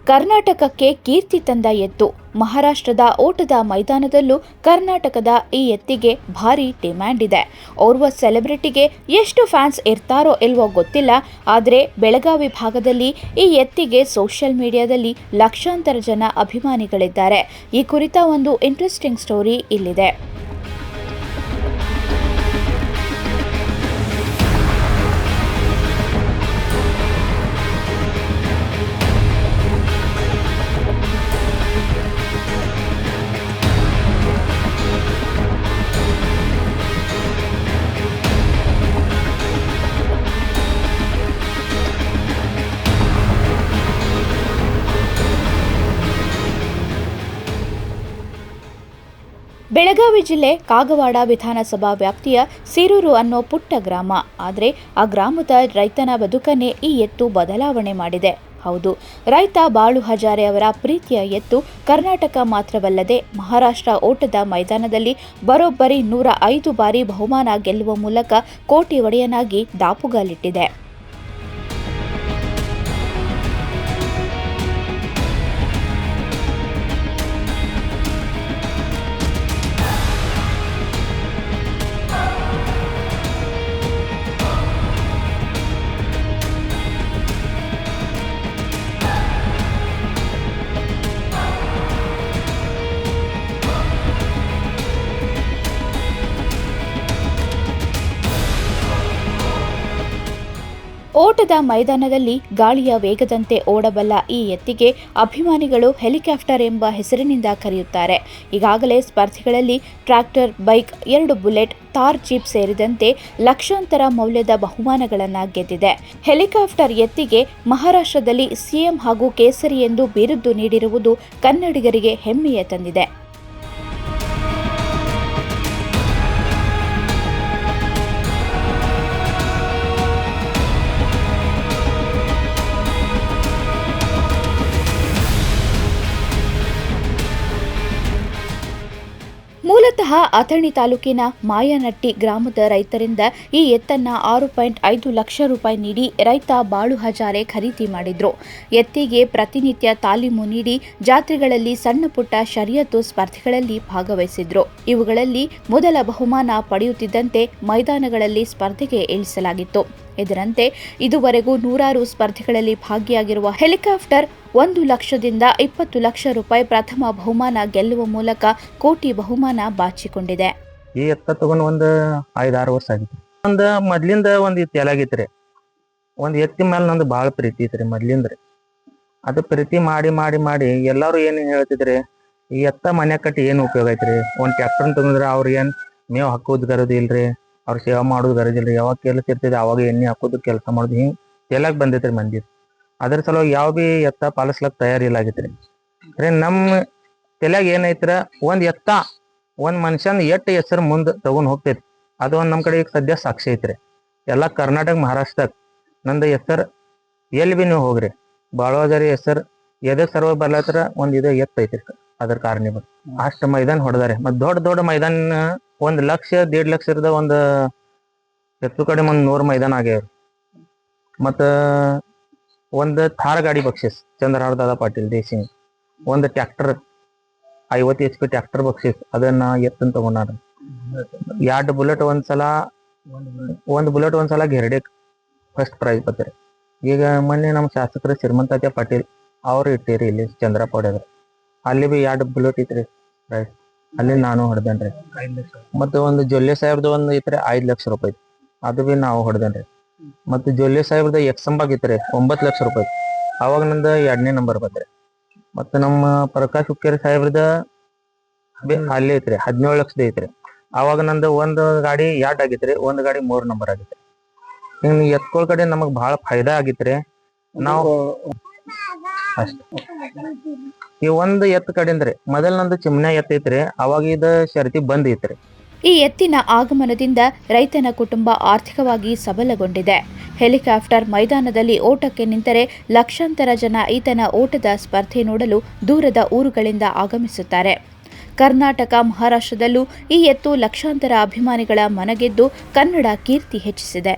ಕರ್ನಾಟಕಕ್ಕೆ ಕೀರ್ತಿ ತಂದ ಎತ್ತು. ಮಹಾರಾಷ್ಟ್ರದ ಓಟದ ಮೈದಾನದಲ್ಲೂ ಕರ್ನಾಟಕದ ಈ ಎತ್ತಿಗೆ ಭಾರಿ ಡಿಮ್ಯಾಂಡ್ ಇದೆ. ಓರ್ವ ಸೆಲೆಬ್ರಿಟಿಗೆ ಎಷ್ಟು ಫ್ಯಾನ್ಸ್ ಇರ್ತಾರೋ ಇಲ್ವೋ ಗೊತ್ತಿಲ್ಲ, ಆದರೆ ಬೆಳಗಾವಿ ಭಾಗದಲ್ಲಿ ಈ ಎತ್ತಿಗೆ ಸೋಷಿಯಲ್ ಮೀಡಿಯಾದಲ್ಲಿ ಲಕ್ಷಾಂತರ ಜನ ಅಭಿಮಾನಿಗಳಿದ್ದಾರೆ. ಈ ಕುರಿತ ಒಂದು ಇಂಟ್ರೆಸ್ಟಿಂಗ್ ಸ್ಟೋರಿ ಇಲ್ಲಿದೆ. ಬೆಳಗಾವಿ ಜಿಲ್ಲೆ ಕಾಗವಾಡ ವಿಧಾನಸಭಾ ವ್ಯಾಪ್ತಿಯ ಸೀರೂರು ಅನ್ನೋ ಪುಟ್ಟ ಗ್ರಾಮ. ಆದರೆ ಆ ಗ್ರಾಮದ ರೈತನ ಬದುಕನ್ನೇ ಈ ಎತ್ತು ಬದಲಾವಣೆ ಮಾಡಿದೆ. ಹೌದು, ರೈತ ಬಾಳು ಹಜಾರೆ ಅವರ ಪ್ರೀತಿಯ ಎತ್ತು ಕರ್ನಾಟಕ ಮಾತ್ರವಲ್ಲದೆ ಮಹಾರಾಷ್ಟ್ರ ಓಟದ ಮೈದಾನದಲ್ಲಿ ಬರೋಬ್ಬರಿ 105 ಬಾರಿ ಬಹುಮಾನ ಗೆಲ್ಲುವ ಮೂಲಕ ಕೋಟಿ ಒಡೆಯನಾಗಿ ದಾಪುಗಾಲಿಟ್ಟಿದೆ. ಓಟದ ಮೈದಾನದಲ್ಲಿ ಗಾಳಿಯ ವೇಗದಂತೆ ಓಡಬಲ್ಲ ಈ ಎತ್ತಿಗೆ ಅಭಿಮಾನಿಗಳು ಹೆಲಿಕಾಪ್ಟರ್ ಎಂಬ ಹೆಸರಿನಿಂದ ಕರೆಯುತ್ತಾರೆ. ಈಗಾಗಲೇ ಸ್ಪರ್ಧೆಗಳಲ್ಲಿ tractor, bike, 2 bullet, Thar jeep ಸೇರಿದಂತೆ ಲಕ್ಷಾಂತರ ಮೌಲ್ಯದ ಬಹುಮಾನಗಳನ್ನು ಗೆದ್ದಿದೆ. ಹೆಲಿಕಾಪ್ಟರ್ ಎತ್ತಿಗೆ ಮಹಾರಾಷ್ಟ್ರದಲ್ಲಿ ಸಿಎಂ ಹಾಗೂ ಕೇಸರಿ ಎಂದು ಬಿರುದು ನೀಡಿರುವುದು ಕನ್ನಡಿಗರಿಗೆ ಹೆಮ್ಮೆಯ ತಂದಿದೆ. ಮೂಲತಃ ಅಥಣಿ ತಾಲೂಕಿನ ಮಾಯನಟ್ಟಿ ಗ್ರಾಮದ ರೈತರಿಂದ ಈ ಎತ್ತನ್ನ 6.5 ಲಕ್ಷ ರೂಪಾಯಿ ನೀಡಿ ರೈತ ಬಾಳು ಹಜಾರೆ ಖರೀದಿ ಮಾಡಿದ್ರು. ಎತ್ತಿಗೆ ಪ್ರತಿನಿತ್ಯ ತಾಲೀಮು ನೀಡಿ ಜಾತ್ರೆಗಳಲ್ಲಿ ಸಣ್ಣ ಪುಟ್ಟ ಶರ್ಯತು ಸ್ಪರ್ಧೆಗಳಲ್ಲಿ ಭಾಗವಹಿಸಿದ್ರು. ಇವುಗಳಲ್ಲಿ ಮೊದಲ ಬಹುಮಾನ ಪಡೆಯುತ್ತಿದ್ದಂತೆ ಮೈದಾನಗಳಲ್ಲಿ ಸ್ಪರ್ಧೆಗೆ ಇಳಿಸಲಾಗಿತ್ತು. ಇದರಂತೆ ಇದುವರೆಗೂ 100 ಸ್ಪರ್ಧೆಗಳಲ್ಲಿ ಭಾಗಿಯಾಗಿರುವ ಹೆಲಿಕಾಪ್ಟರ್ 1 ಲಕ್ಷದಿಂದ 20 ಲಕ್ಷ ರೂಪಾಯಿ ಪ್ರಥಮ ಬಹುಮಾನ ಗೆಲ್ಲುವ ಮೂಲಕ ಕೋಟಿ ಬಹುಮಾನ ಬಾಚಿಕೊಂಡಿದೆ. ಈ ಎತ್ತ ತಗೊಂಡು ಒಂದು 5-6 ವರ್ಷ ಆಗಿತ್ತು. ಒಂದು ಮೊದ್ಲಿಂದ ಒಂದು ತೆಲಾಗಿತ್ರಿ. ಒಂದು ಎತ್ತಿ ಮೇಲೆ ನಂದು ಭಾಳ ಪ್ರೀತಿ ಐತ್ರಿ ಮೊದ್ಲಿಂದ್ರಿ. ಅದು ಪ್ರೀತಿ ಮಾಡಿ ಮಾಡಿ ಮಾಡಿ ಎಲ್ಲರೂ ಏನು ಹೇಳ್ತಿದ್ರಿ, ಈ ಎತ್ತ ಮನೆ ಕಟ್ಟಿ ಏನು ಉಪಯೋಗ ಐತ್ರಿ, ಒಂದು ಟ್ರ್ಯಾಕ್ಟರ್ ತಗೊಂಡ್ರೆ ಅವ್ರು ಏನು ಮೇವು ಹಾಕೋದು ಗರದು ಇಲ್ರಿ, ಅವ್ರು ಸೇವಾ ಮಾಡೋದು ಗರಜಿಲ್ರಿ, ಯಾವಾಗ ಕೆಲಸ ಇರ್ತೈತಿ ಅವಾಗ ಎಣ್ಣೆ ಹಾಕೋದು ಕೆಲಸ ಮಾಡೋದು ಹಿಂಗೆ ತೆಲಾಗ ಬಂದೈತ್ರಿ ಮಂದಿ. ಅದ್ರ ಸಲುವಾಗಿ ಯಾವ ಭೀ ಎತ್ತ ಪಾಲಿಸ್ಲಕ್ ತಯಾರಿಲ್ಲಾಗಿತ್ರಿ. ನಮ್ಮ ತೆಲಾಗ ಏನೈತ್ರ, ಒಂದು ಎತ್ತ ಒಂದು ಮನುಷ್ಯನ ಎಟ್ಟು ಹೆಸರು ಮುಂದೆ ತಗೊಂಡ್ ಹೋಗ್ತೈತಿ. ಅದು ಒಂದು ನಮ್ಮ ಕಡೆ ಈಗ ಸದ್ಯ ಸಾಕ್ಷಿ ಐತ್ರಿ. ಎಲ್ಲ ಕರ್ನಾಟಕ, ಮಹಾರಾಷ್ಟ್ರದಾಗ ನಂದು ಹೆಸರು ಎಲ್ಲಿ ಭೀ ನೀವು ಹೋಗ್ರಿ, ಬಾಳುವಾಜಾರಿ ಹೆಸರು ಎದಕ್ಕೆ ಸರ್ವ ಬರ್ಲತ್ರ ಒಂದು ಇದು ಎತ್ತೈತ್ರಿ. ಅದ್ರ ಕಾರಣ ಅಷ್ಟು ಮೈದಾನ ಹೊಡೆದಾರೆ. ಮತ್ತು ದೊಡ್ಡ ದೊಡ್ಡ ಮೈದಾನ 1 ಲಕ್ಷ 1.5 ಲಕ್ಷ ಇರದ ಒಂದು ಹೆಚ್ಚು ಕಡೆ ಒಂದು 100 ಮೈದಾನ ಆಗ್ಯಾವ್ರಿ. ಮತ್ತು ಒಂದು ಥಾರ್ ಗಾಡಿ ಬಕ್ಷಿಸ್ ಚಂದ್ರಹಾರ್ ದಾದಾ ಪಾಟೀಲ್ ದೇಶಿಂಗ್, ಒಂದು ಟ್ರ್ಯಾಕ್ಟರ್ 50 HP ಟ್ರ್ಯಾಕ್ಟರ್ ಬಕ್ಷಿಸ್ ಅದನ್ನ ಎತ್ತನ್ ತಗೊಂಡಾರ. 2 ಬುಲೆಟ್ ಒಂದು ಬುಲೆಟ್ ಒಂದ್ಸಲ ಗೆರಡೆ ಫಸ್ಟ್ ಪ್ರೈಸ್ ಬತ್ತಾರೆ. ಈಗ ಮೊನ್ನೆ ನಮ್ಮ ಶಾಸಕರು ಶ್ರೀಮಂತ ಪಾಟೀಲ್ ಅವ್ರು ಇಟ್ಟಿರಿ ಇಲ್ಲಿ ಚಂದ್ರಪಾಡ್ಯಾಗ, ಅಲ್ಲಿ ಭೀ 2 ಬುಲೆಟ್ ಐತ್ರಿ ಪ್ರೈಸ್, ಅಲ್ಲಿ ನಾನು ಹೊಡೆದೇನ್ರಿ. ಮತ್ತು ಒಂದು ಜೊಲ್ಲೆ ಸಾಹೇಬ್ದು ಒಂದು ಐತ್ರಿ 5 ಲಕ್ಷ ರೂಪಾಯಿ, ಅದು ಭೀ ನಾವು ಹೊಡೆದೇನ್ರಿ. ಮತ್ತು ಜೊಲ್ಲೆ ಸಾಹೇಬ್ದ ಎಕ್ಸಂಬಾಗ್ ಐತ್ರಿ 9 ಲಕ್ಷ ರೂಪಾಯಿ, ಅವಾಗ ನಂದು 2ನೇ ನಂಬರ್ ಬಂದ್ರಿ. ಮತ್ತು ನಮ್ಮ ಪ್ರಕಾಶ್ ಹುಕ್ಕೇರಿ ಸಾಹೇಬ್ರದ ಅಲ್ಲಿ ಐತ್ರಿ 17 ಲಕ್ಷದ ಐತ್ರಿ, ಅವಾಗ ನಂದು ಒಂದು ಗಾಡಿ 2 ಆಗಿತ್ರಿ, ಒಂದು ಗಾಡಿ 3 ನಂಬರ್ ಆಗಿತ್ರಿ. ಹಿಂಗೆ ಎತ್ಕೊಳ್ ಕಡೆ ನಮಗ್ ಭಾಳ ಫಾಯ್ದಾ ಆಗಿತ್ರಿ. ನಾವು ಅಷ್ಟ ಈ ಒಂದು ಎತ್ತು ಕಡೆಂದ್ರಿ ಮೊದಲ್ ನಂದು ಚಿಮ್ನೆ ಎತ್ತೈತ್ರಿ, ಅವಾಗ ಇದು ಶರ್ತಿ ಬಂದ್ ಐತ್ರಿ. ಈ ಎತ್ತಿನ ಆಗಮನದಿಂದ ರೈತನ ಕುಟುಂಬ ಆರ್ಥಿಕವಾಗಿ ಸಬಲಗೊಂಡಿದೆ. ಹೆಲಿಕಾಪ್ಟರ್ ಮೈದಾನದಲ್ಲಿ ಓಟಕ್ಕೆ ನಿಂತರೆ ಲಕ್ಷಾಂತರ ಜನ ಈತನ ಓಟದ ಸ್ಪರ್ಧೆ ನೋಡಲು ದೂರದ ಊರುಗಳಿಂದ ಆಗಮಿಸುತ್ತಾರೆ. ಕರ್ನಾಟಕ, ಮಹಾರಾಷ್ಟ್ರದಲ್ಲೂ ಈ ಎತ್ತು ಲಕ್ಷಾಂತರ ಅಭಿಮಾನಿಗಳ ಮನಗೆದ್ದು ಕನ್ನಡ ಕೀರ್ತಿ ಹೆಚ್ಚಿಸಿದೆ.